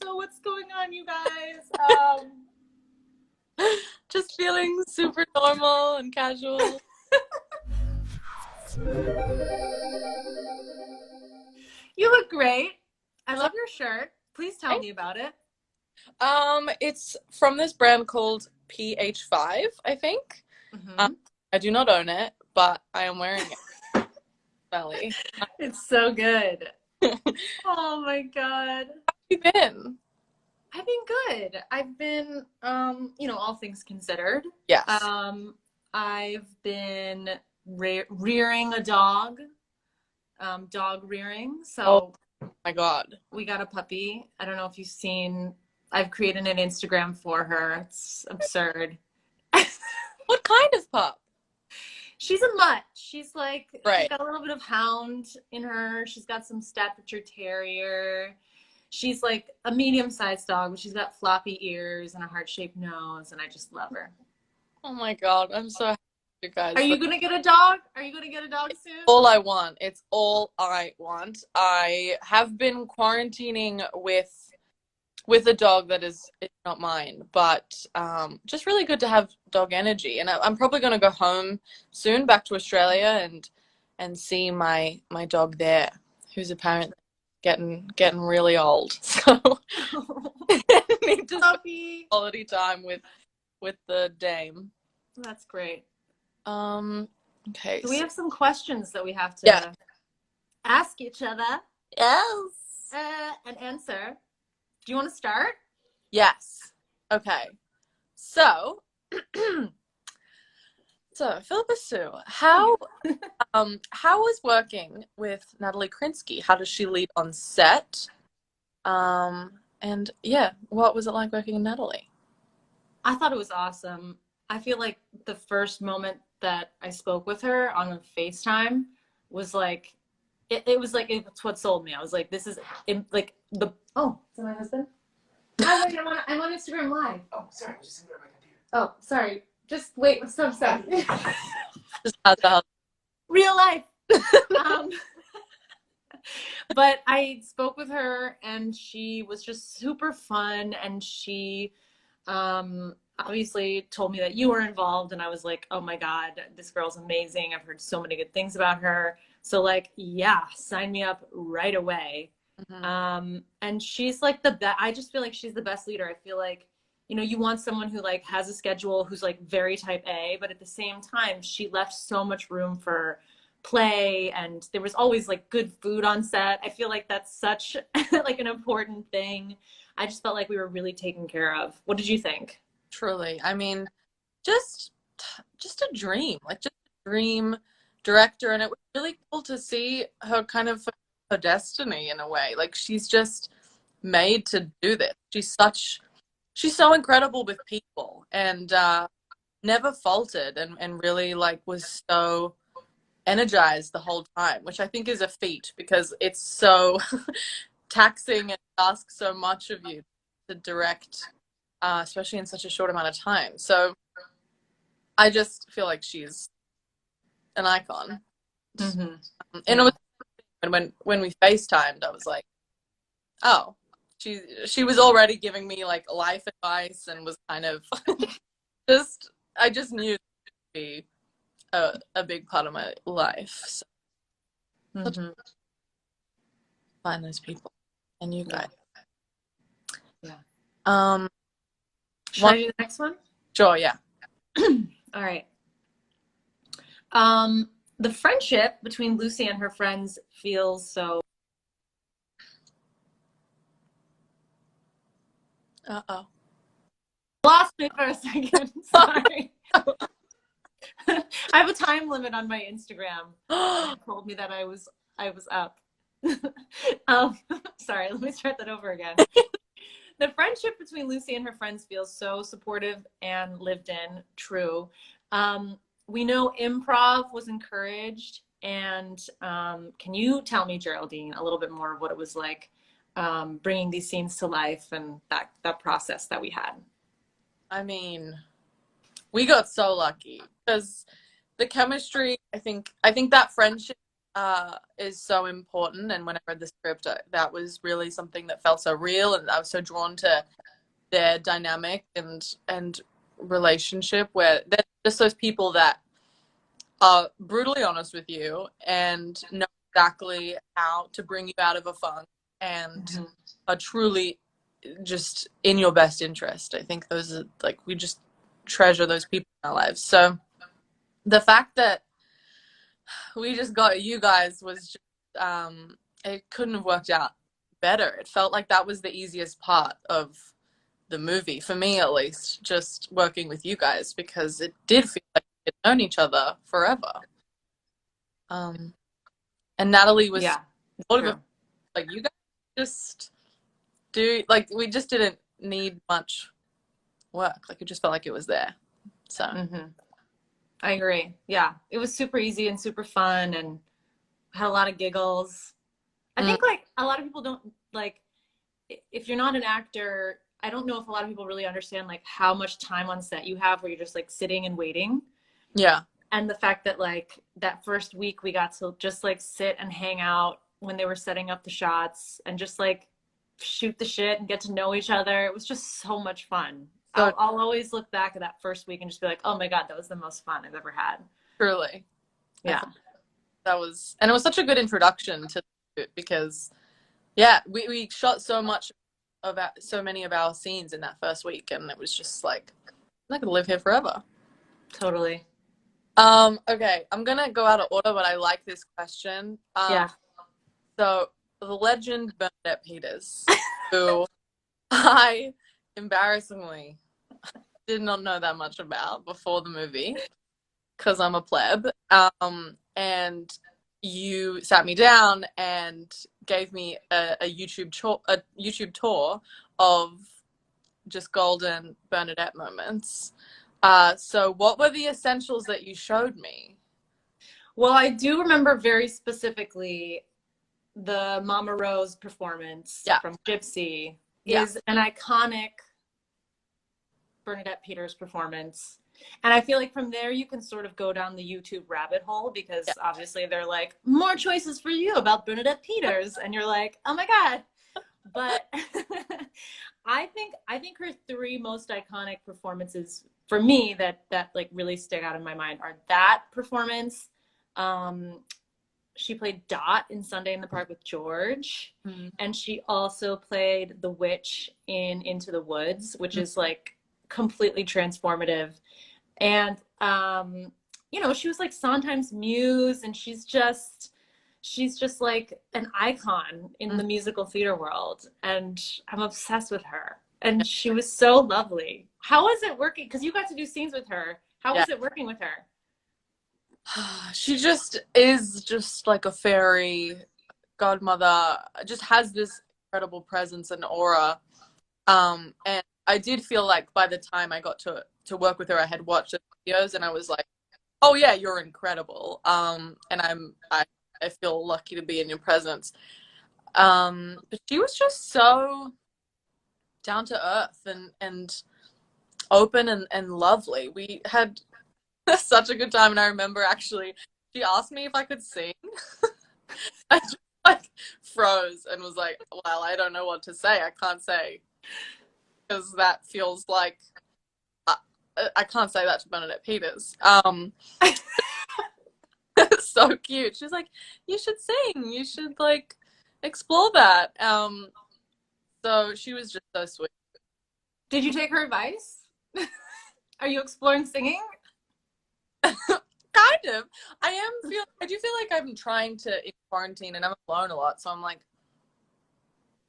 know what's going on, you guys. Just feeling super normal and casual. You look great. I love your shirt. Please tell me about it. It's from this brand called PH5, I think. Mm-hmm. I do not own it, but I am wearing it. Belly. It's so good. Oh my God. How have you been? I've been good. I've been, all things considered. Yes. I've been rearing a dog, dog rearing. So oh my God. we got a puppy. I don't know if you've seen, I've created an Instagram for her. It's absurd. What kind of pup? She's a mutt. She's like, right. She's got a little bit of hound in her. She's got some Staffordshire Terrier. She's like a medium-sized dog, but she's got floppy ears and a heart-shaped nose, and I just love her. Oh my God, I'm so happy, you guys. Are you gonna get a dog? Are you gonna get a dog soon? All I want. It's all I want. I have been quarantining with a dog that is not mine, but just really good to have dog energy. And I'm probably going to go home soon, back to Australia, and see my dog there, who's apparently getting really old. So need to spend quality time with the dame. That's great. Okay. So we have some questions that we have to ask each other. Yes. And answer. Do you want to start? Yes. Okay. So, Phillipa Soo, how was working with Natalie Krinsky? How does she lead on set? And yeah, what was it like working with Natalie? I thought it was awesome. I feel like the first moment that I spoke with her on a FaceTime was like, it was like, it's what sold me. I was like, this is like the, oh, is that my husband? Hi, wait, I'm on Instagram Live. Oh, sorry, I was just sitting at my computer. Oh, sorry. Just wait, stop. Just how's the house? Real life. But I spoke with her and she was just super fun, and she obviously told me that you were involved, and I was like, oh my God, this girl's amazing. I've heard so many good things about her. So like, yeah, sign me up right away. Mm-hmm. And she's like the best. I just feel like she's the best leader. I feel like, you want someone who like has a schedule, who's like very type A, but at the same time, she left so much room for play, and there was always like good food on set. I feel like that's such like an important thing. I just felt like we were really taken care of. What did you think? Truly. I mean, just a dream, like just a dream director. And it was really cool to see her kind of her destiny in a way. Like she's just made to do this. She's so incredible with people, and never faltered, and really like was so energized the whole time, which I think is a feat because it's so taxing and asks so much of you to direct, especially in such a short amount of time. So I just feel like she's an icon. Mm-hmm. And it was when we FaceTimed, I was like, oh, she was already giving me like life advice, and was kind of I just knew it would be a big part of my life. So mm-hmm. Find those people and you guys. Yeah. Should I do the next one? Sure, yeah. All right. The friendship between Lucy and her friends feels so... Uh-oh. Lost me for a second. Sorry. I have a time limit on my Instagram. It told me that I was up. Sorry, let me start that over again. The friendship between Lucy and her friends feels so supportive and lived in. True. We know improv was encouraged, and can you tell me, Geraldine, a little bit more of what it was like bringing these scenes to life and that process that we had? I mean, we got so lucky because the chemistry, I think that friendship is so important. And when I read the script, that was really something that felt so real, and I was so drawn to their dynamic and relationship, where they're just those people that are brutally honest with you and know exactly how to bring you out of a funk and are truly just in your best interest. I think those are like, we just treasure those people in our lives. So the fact that we just got you guys was just, it couldn't have worked out better. It felt like that was the easiest part of the movie, for me at least, just working with you guys, because it did feel like we had known each other forever. And Natalie was sort of like, you guys just do, like, we just didn't need much work. Like, it just felt like it was there. So I agree. Yeah, it was super easy and super fun, and had a lot of giggles. I think like a lot of people don't, like, if you're not an actor, I don't know if a lot of people really understand like how much time on set you have where you're just like sitting and waiting. Yeah. And the fact that like that first week we got to just like sit and hang out when they were setting up the shots and just like shoot the shit and get to know each other. It was just so much fun. So I'll always look back at that first week and just be like, oh my God, that was the most fun I've ever had. Truly. Yeah. That was, and it was such a good introduction to it, because yeah, we shot so much of so many of our scenes in that first week, and it was just like, I could live here forever. Totally. Okay, I'm gonna go out of order, but I like this question. So the legend Bernadette Peters, who I embarrassingly did not know that much about before the movie, because I'm a pleb. And you sat me down and gave me a YouTube tour of just golden Bernadette moments. So what were the essentials that you showed me? Well, I do remember very specifically the Mama Rose performance from Gypsy is an iconic Bernadette Peters performance. And I feel like from there you can sort of go down the YouTube rabbit hole, because obviously they're like, more choices for you about Bernadette Peters. And you're like, oh my God. But I think her three most iconic performances for me that like really stick out in my mind are that performance. She played Dot in Sunday in the Park with George. And she also played the witch in Into the Woods, which is like completely transformative. And you know, she was like Sondheim's muse, and she's just like an icon in the musical theater world, and I'm obsessed with her. And she was so lovely. How was it working? Because you got to do scenes with her. How was it working with her? She just is just like a fairy godmother, just has this incredible presence and aura. And I did feel like by the time I got to work with her, I had watched the videos and I was like, oh yeah, you're incredible. And I feel lucky to be in your presence. But she was just so down to earth and open and lovely. We had such a good time, and I remember actually she asked me if I could sing. I just like froze and was like, well, I don't know what to say. I can't say, because that feels like I can't say that to Bernadette Peters. So cute. She's like, you should sing. You should like explore that. So she was just so sweet. Did you take her advice? Are you exploring singing? Kind of. I do feel like I'm trying to, in quarantine, and I'm alone a lot, so I'm like,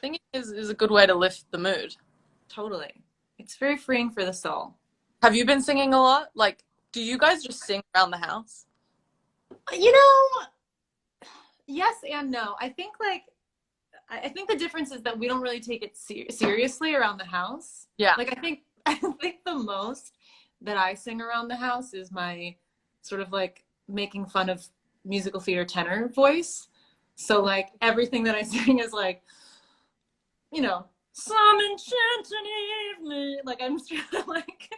singing is a good way to lift the mood. Totally. It's very freeing for the soul. Have you been singing a lot? Like, do you guys just sing around the house? You know, yes and no. I think the difference is that we don't really take it seriously around the house. Yeah. Like I think the most that I sing around the house is my sort of like making fun of musical theater tenor voice. So like everything that I sing is like, you know, some enchanted evening. Like I'm just trying to like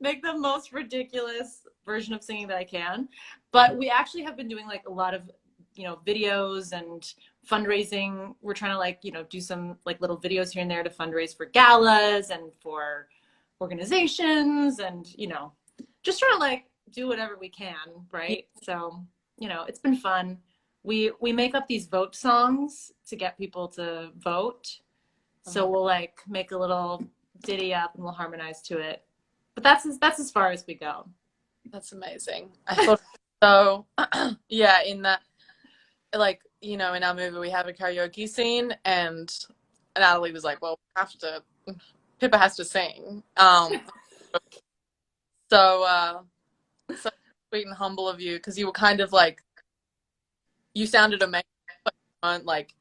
make the most ridiculous version of singing that I can. But we actually have been doing like a lot of, videos and fundraising. We're trying to like, do some like little videos here and there to fundraise for galas and for organizations and, just trying to like do whatever we can, right? So, it's been fun. We make up these vote songs to get people to vote. So we'll like make a little ditty up and we'll harmonize to it. But that's as far as we go. That's amazing. I thought so. Yeah, in that, like, in our movie we have a karaoke scene, and Natalie was like, "Well, Pippa has to sing." So sweet and humble of you, because you were kind of like, you sounded amazing, but you weren't like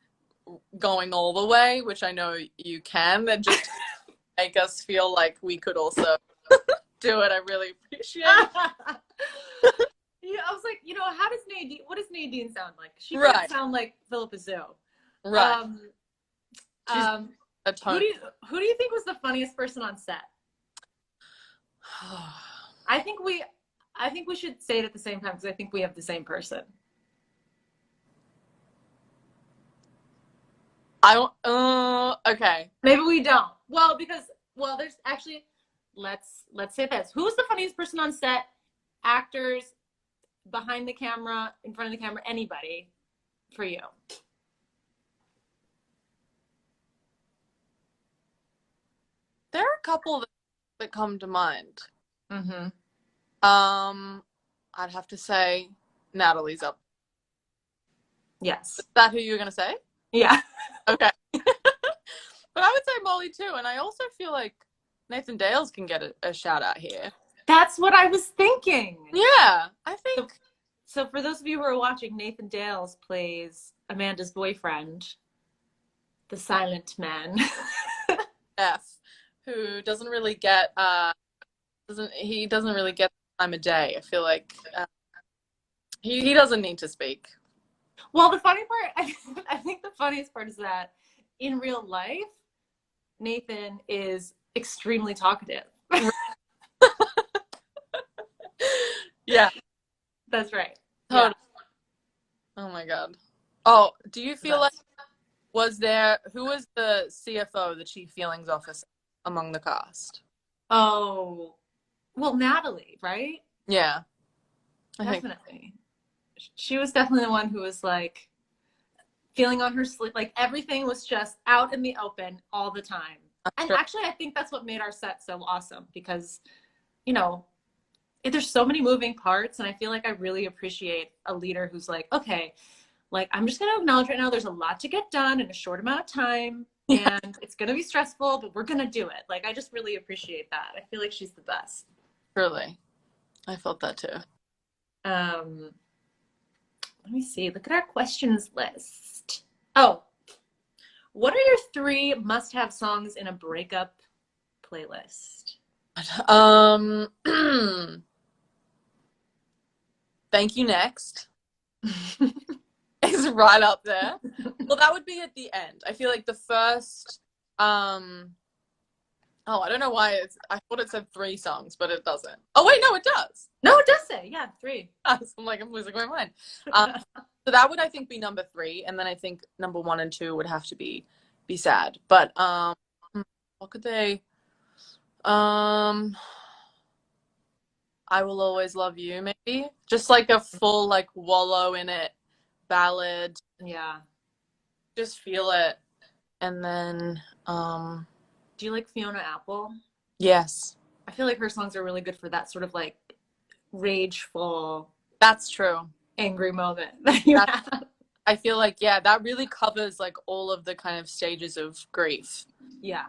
going all the way, which I know you can, and just make us feel like we could also do it. I really appreciate it. Yeah, I was like, what does Nadine sound like? She Right. doesn't sound like Phillipa Soo. Right. Who do you think was the funniest person on set? I think we should say it at the same time, because I think we have the same person. Okay. Maybe we don't. Well, there's actually, let's say this. Who's the funniest person on set? Actors, behind the camera, in front of the camera, anybody for you? There are a couple that come to mind. Mm-hmm. I'd have to say Natalie's up. Yes. Is that who you were going to say? Yeah. Okay. But I would say Molly too, and I also feel like Nathan Dales can get a shout out here. That's what I was thinking. Yeah, I think. So for those of you who are watching, Nathan Dales plays Amanda's boyfriend, the silent man. Yes, who doesn't really get doesn't really get the time of day. I feel like he doesn't need to speak. Well, the funny part, I think the funniest part is that in real life, Nathan is extremely talkative. Yeah, that's right. Totally. Yeah. Oh my god. Oh, do you feel like who was the CFO, the Chief Feelings Officer, among the cast? Oh, well, Natalie, right? Yeah, definitely. She was definitely the one who was like feeling on her sleeve. Like everything was just out in the open all the time. And actually, I think that's what made our set so awesome, because, there's so many moving parts, and I feel like I really appreciate a leader who's like, okay, like I'm just going to acknowledge right now there's a lot to get done in a short amount of time, and it's going to be stressful, but we're going to do it. Like I just really appreciate that. I feel like she's the best. Really, I felt that too. Let me see. Look at our questions list. Oh, what are your 3 must-have songs in a breakup playlist? Thank You Next is right up there. Well, that would be at the end. I feel like the first, I don't know why I thought it said 3 songs, but it doesn't. Oh wait, no, it does. No, it does say, yeah, 3. I'm like, I'm losing my mind. So that would, I think, be number 3, and then I think number 1 and 2 would have to be sad. But what could they? I Will Always Love You, maybe. Just like a full, like, wallow in it ballad. Yeah. Just feel it. And then, do you like Fiona Apple? Yes. I feel like her songs are really good for that sort of like rageful. That's true. Angry moment that you have. I feel like, yeah, that really covers like all of the kind of stages of grief. Yeah,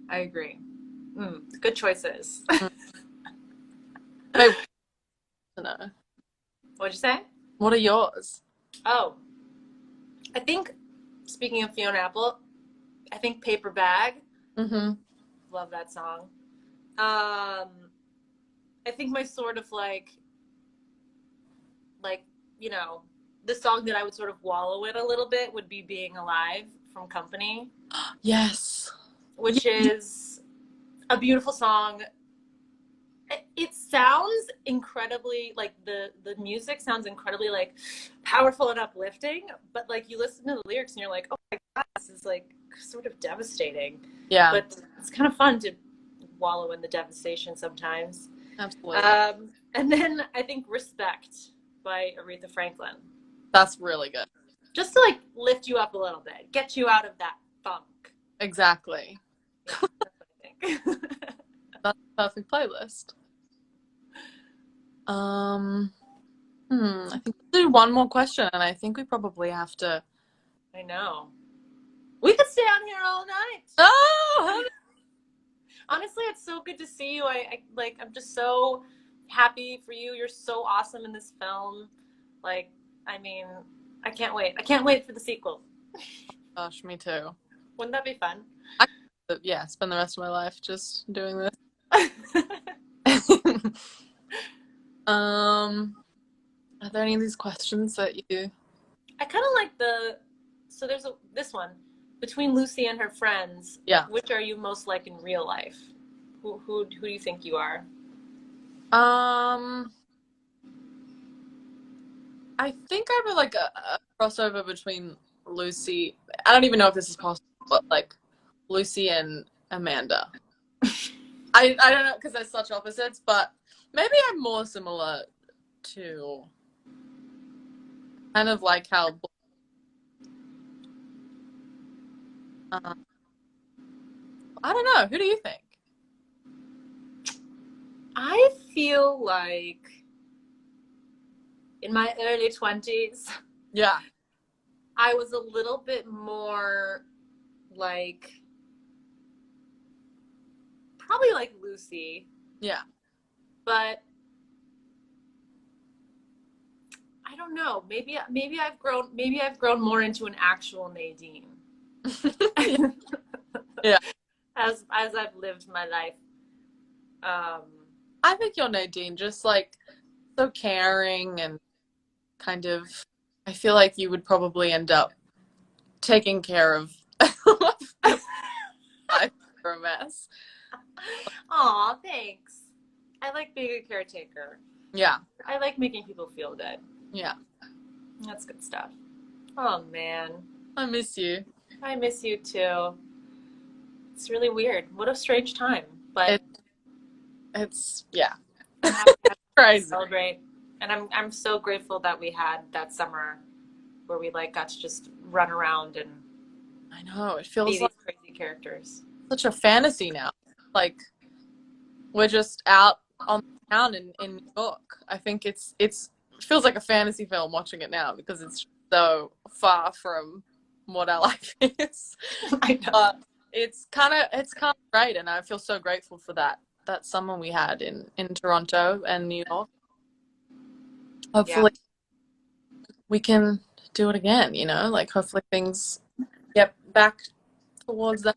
I agree. Good choices. Wait, no. What'd you say? What are yours? Oh, I think, speaking of Fiona Apple, I think Paper Bag. Mm-hmm. Love that song. I think my sort of like, the song that I would sort of wallow in a little bit would be Being Alive from Company. Yes. Which is a beautiful song. it sounds incredibly like the music sounds incredibly like powerful and uplifting, but like you listen to the lyrics and you're like, oh my god, this is like sort of devastating. Yeah. But it's kind of fun to wallow in the devastation sometimes. Absolutely. And then I think Respect by Aretha Franklin. That's really good. Just to like lift you up a little bit, get you out of that funk. Exactly. Yeah, that's what I think. That's a perfect playlist. I think we'll do one more question, and I think we probably have to. I know. We could stay on here all night. Oh, honestly, it's so good to see you. I'm just so happy for you. You're so awesome in this film. Like, I mean, I can't wait. I can't wait for the sequel. gosh, me too. Wouldn't that be fun? Yeah, spend the rest of my life just doing this. Are there any of these questions that you? I kind of like so there's this one. Between Lucy and her friends, Yeah. which are you most like in real life? Who do you think you are? I think I'm like a crossover between Lucy. I don't even know if this is possible, but like Lucy and Amanda. I don't know because they're such opposites, but maybe I'm more similar to kind of like how. I don't know. Who do you think? I feel like in my early 20s, Yeah. I was a little bit more like, probably like Lucy. Yeah. But I don't know. Maybe I've grown more into an actual Nadine. Yeah. As I've lived my life. I think you're Nadine, just like so caring and kind of. I feel like you would probably end up taking care of life for a mess. Aw, thanks. I like being a caretaker. Yeah. I like making people feel good. Yeah. That's good stuff. Oh man, I miss you. I miss you too. It's really weird. What a strange time, but it's yeah, I'm happy to crazy. celebrate. And I'm so grateful that we had that summer where we like got to just run around and I know it be feels these like crazy characters. such a fantasy now. Like we're just out on the town in New York. I think it feels like a fantasy film watching it now because it's so far from what our life is. I know. But it's kind of great, and I feel so grateful for that summer we had in Toronto and New York. Hopefully we can do it again, you know, like hopefully things get back towards that.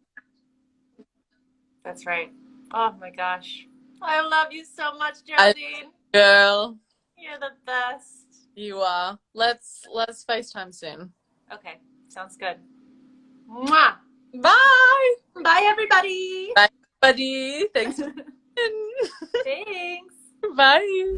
That's right. Oh my gosh. I love you so much, Geraldine. Girl, You're the best. you are. Let's FaceTime soon. Okay, sounds good. Mwah! Bye. Bye, everybody. Bye, buddy. Thanks. Thanks. Bye.